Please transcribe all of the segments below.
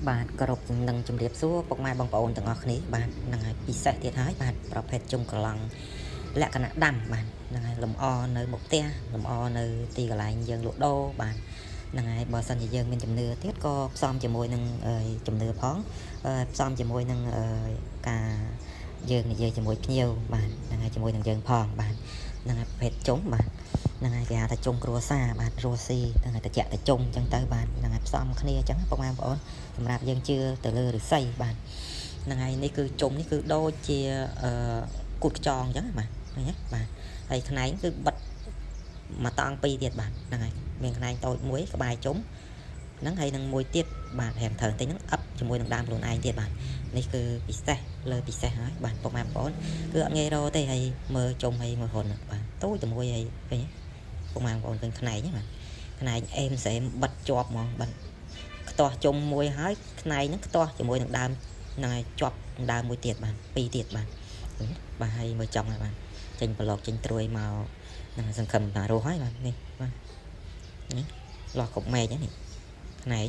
បាទគោរពនឹងជំរាបសួរពុកម៉ែបងប្អូនទាំងអស់គ្នាបាទហ្នឹងហើយពិសេសទៀតហើយបាទប្រភេទជុំក្រឡង់លក្ខណៈដាំបាទហ្នឹងហើយលំអនៅមុខផ្ទះលំអនៅទីកន្លែងយើងលក់ដូរបាទហ្នឹងហើយបើសិនជាយើងមានជំនឿទៀតក៏ផ្សំជាមួយនឹងជំនឿផងផ្សំជាមួយនឹងការយើងនិយាយជាមួយភ្ញៀវបាទហ្នឹងហើយជាមួយនឹងយើងផងបាទហ្នឹងហើយប្រភេទជុំបាទហ្នឹងហើយគេហៅថាជុំគ្រួសារបាទរស់ស៊ីហ្នឹងហើយតិចតិចុំអញ្ចឹងទៅបាទហ្នឹងហើយផ្សំគ្នាអញ្ចឹងពុកម៉ែបងប្អូនសម្រាប់យើងជឿទៅលើឫស្សីបាទហ្នឹងហើយនេះគឺជុំនេះគឺដូចជាគូតខ្យងអញ្ចឹងបាទឃើញទេបាទហើយខ្នែងគឺបិទមកតង់ពីរទៀតបាទហ្នឹងហើយមានខ្នែងតូចមួយក្បែរជុំហ្នឹងហើយនឹងមួយទៀតបាទហាមត្រូវតិចហ្នឹងអឹបជាមួយនឹងដើមខ្លួនឯងទៀតបាទនេះគឺពិសេសលើពិសេសហើយបាទពុកម៉ែបងប្អូនគឺអត់ងាយរកទេហើយមើលជុំហើយមើលហ៊ុនបាទតូចតែមួយហើយឃើញទេពុកម៉ែបងប្អូនឃើញខ្នែងហ្នឹងបាទខ្នែងអេមស្រែមបិទជាប់ហ្មងបាទខ្ទាស់ជុំមួយហើយខ្នែងហ្នឹងខ្ទាស់ជាមួយនឹងដើមហ្នឹងហើយជាប់ដើមមួយទៀតបាទពីរទៀតបាទបាទហើយមើលចង់ហើយបាទចេញប្រឡោកចេញត្រួយមកហ្នឹងសង្ឃឹមថារស់ហើយបាទនេះបាទនេះលោះគ្រប់ម៉ែកនេះខ្នែង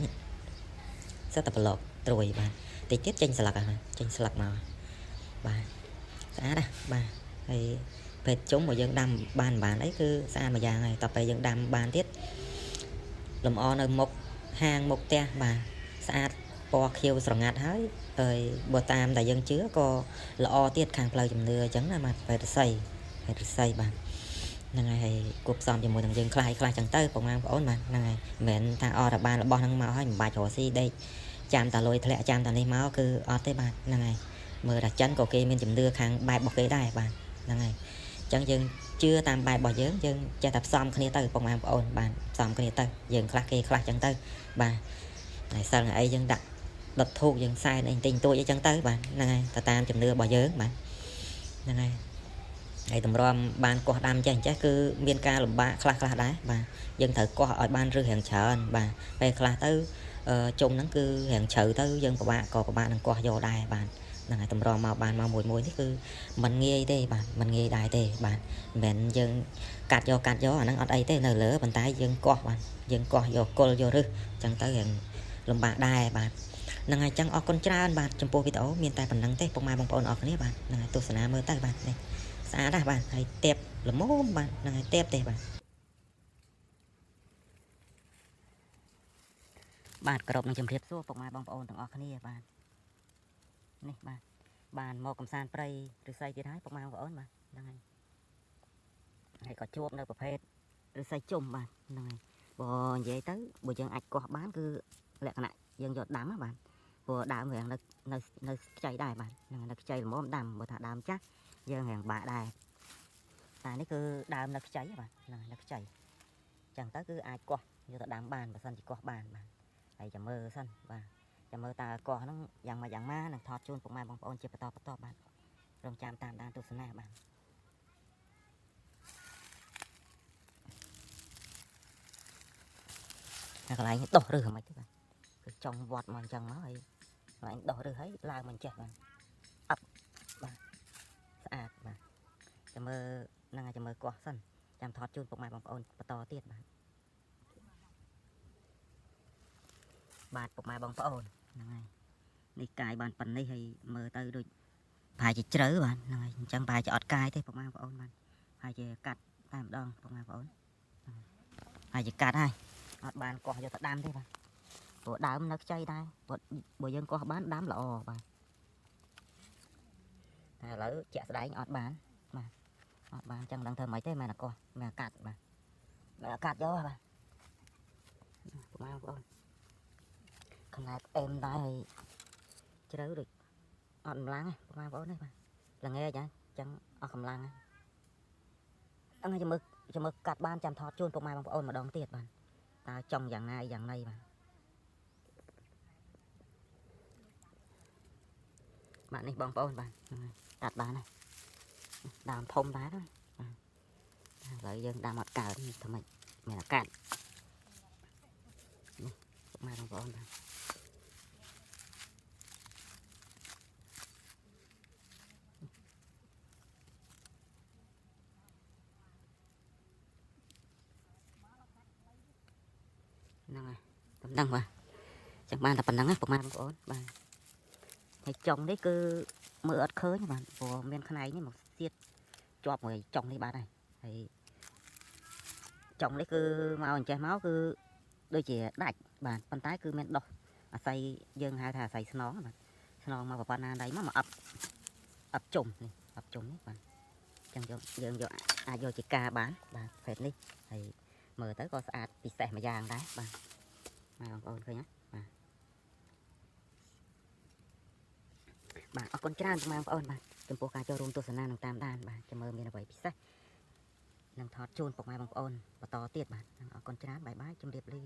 សិតតែប្រឡោកត្រួយបាទតិចទៀតចេញស្លឹកហ្នឹងចេញស្លឹកមកបាទស្អាតណាបាទហើយពេលជុំមកយើងដាំបានអីគឺស្អាតមួយយ៉ាងហើយតទៅពេលយើងដាំបានទៀតលំអនៅមុខហាងមុខផ្ទះបាទស្អាតពណ៌ខៀវស្រងាត់ហើយបើតាមតែយើងជឿក៏ល្អទៀតខាងផ្លូវជំនឿអញ្ចឹងណាបាទពេទ្យឫស្សីបាទហ្នឹងហើយគប់ផ្សំជាមួយនឹងយើងខ្លះចឹងទៅបងប្អូនបាទហ្នឹងហើយមិនមែនថាអត់តែបានរបស់ហ្នឹងមកហើយមិនបាច់រកស៊ីដេកចាំតាលុយធ្លាក់ចាំតានេះមកគឺអត់ទេបាទហ្នឹងហើយមើលថាចិនក៏គេមានជំនឿខាងបែបរបស់គេដែរបាទហ្នឹងហើយអញ្ចឹងយើងជឿតាមបែបរបស់យើងចេះតែផ្សំគ្នាទៅបងប្អូនបាទផ្សំគ្នាទៅយើងខ្លះគេខ្លះចឹងទៅបាទហើយសិលអីយើងដាក់ដុតធូបយើងសែនអីទិញទួចអីចឹងទៅបាទហ្នឹងហើយទៅតាមជំនឿរបស់យើងបាទហ្នឹងហើយហើយតម្រាំបានកោះដាំចេះគឺមានការលំបាកខ្លះដែរបាទយើងត្រូវកោះឲ្យបានរឹសរាងច្រើនបាទពេលខ្លះទៅជុំហ្នឹងគឺរាងជ្រៅទៅយើងពិបាកនឹងកោះយកដែរបាទហ្នឹងហើយតម្រាំមកបានមកមួយនេះគឺมันងាយទេបាទมันងាយដែរទេបាទមិនមែនយើងកាត់យកអាហ្នឹងអត់អីទេនៅលើប៉ុន្តែយើងកោះបាទយើងកោះយកគល់យករឹសអញ្ចឹងទៅរាងលំបាកដែរបាទហ្នឹងហើយអញ្ចឹងអរគុណច្រើនបាទចំពោះវីដេអូមានតែប៉ុណ្្នឹងទេពុកម៉ែបងប្អូនអរគ្នាបាទហ្នឹងហើយទស្សនាមើលទៅបាទនេះស្អាតណាស់បាទហើយទេពល្មមបាទហ្នឹងហើយទេពទេបាទគ្រប់នឹងជំរាបសួរពុកម៉ែបងប្អូនទាំងអស់គ្នាបាទនេះបាទបានមកកំសាន្តព្រៃឫស្សីទៀតហើយពុកម៉ែបងប្អូនបាទហ្នឹងហើយក៏ជួបនៅប្រភេទឫស្សីជុំបាទហ្នឹងហើយបើនិយាយទៅបើយើងអាចកោះបានគឺលក្ខណៈយើងយកដាំបាទព្រោះដើមរាងនៅខ្ចីដែរបាទហ្នឹងនៅខ្ចីល្មមដាំបើថាដើមចាស់យើងរាងបាក់ដែរតែនេះគឺដើមនៅខ្ចីបាទហ្នឹងនៅខ្ចីចឹងទៅគឺអាចកោះយកទៅដាំបានបើសិនជាកោះបានបាទហើយចាំមើលសិនបាទចាំមើលតើកោះហ្នឹងយ៉ាងម៉េចយ៉ាងម៉ានឹងថតជូនពុកម៉ែបងប្អូនជាបន្តបាទរងចាំតាមដានទស្សនាបាទតែកន្លែងនេះដោះឬហ្មិចទេបាទគឺចង់វត្តមកអញ្ចឹងមកហើយកន្លែងដោះឬហើយឡើងមិនចេះបាទអឹបបាទស្អាតបាទចាំមើលហ្នឹងហើយចាំមើលកោះសិនចាំថតជូនពុកម៉ែបងប្អូនបន្តទៀតបាទពុកម៉ែបងប្អូនហ្នឹងហើយនេះកាយបានប៉ុណ្នេះហើយមើលទៅដូចប្រហែលជាជ្រៅបាទហ្នឹងហើយអញ្ចឹងប្រហែលជាអត់កាយទេពុកម៉ែបងប្អូនបាទប្រហែលជាកាត់តែម្ដងពុកម៉ែបងប្អូនប្រហែលជាកាត់ហើយអត់បានកោះយកទៅដាំទេបាទព្រោះដើមនៅខ្ចីដែរបើយើងកោះបានដាំល្អបាទតែឥឡូវជាក់ស្ដែងអត់បានបាទអត់បានអញ្ចឹងមិនដឹងធ្វើម៉េចទេមែនតែកោះមែនតែកាត់បាទមែនតែកាត់យកបាទពុកម៉ែបងប្អូនខ្នែបអេមដែរហើយជ្រៅដូចអត់កម្លាំងទេពុកម៉ែបងប្អូននេះបាទល្ងាចអញ្ចឹងអស់កម្លាំងហ្នឹងហើយចាំមើលកាត់បានចាំថតជូនពុកម៉ែបងប្អូនម្ដងទៀតបាទតើចង់យ៉ាងណាយ៉ាងណីបាទនេះបងប្អូនបាទកាត់បានហើយដើមធំដែរបាទឥឡូវយើងដាំអត់កើតធ្វើម៉េចមានតែកាត់នេះពុកម៉ែបងប្អូនបាទហ្នឹងហើយតំណឹងបាទ chẳng ban là phần nắng á bọc mai bọc ôn bà hay trồng đấy cứ mưa ớt khơi nha bạn của miền khăn này nhé một xiết chọp người trồng đi bạn này thì trồng đấy cứ màu anh chè máu cứ đôi chỉ đạch bạn bàn tay cứ men đỏ xây dương hai thà xây nón mà nón mà vào ban đấy mà ập trùng này ập trùng bạn chẳng dương vô vô chỉ ca bán bà phết đi thì mở tới có sạch bị xẻ mà vàng đấy bà mai bằng ôn thôi nhé bà ở con tràn mai bằng ôn bà chấm pô cá cho rung tô sần nan tam đan bà chấm mơ miền là vậy bị xẻ nằm thọt chôn bọc mai bằng ôn và to tiệt bà ở con tràn bài bái chấm điệp ly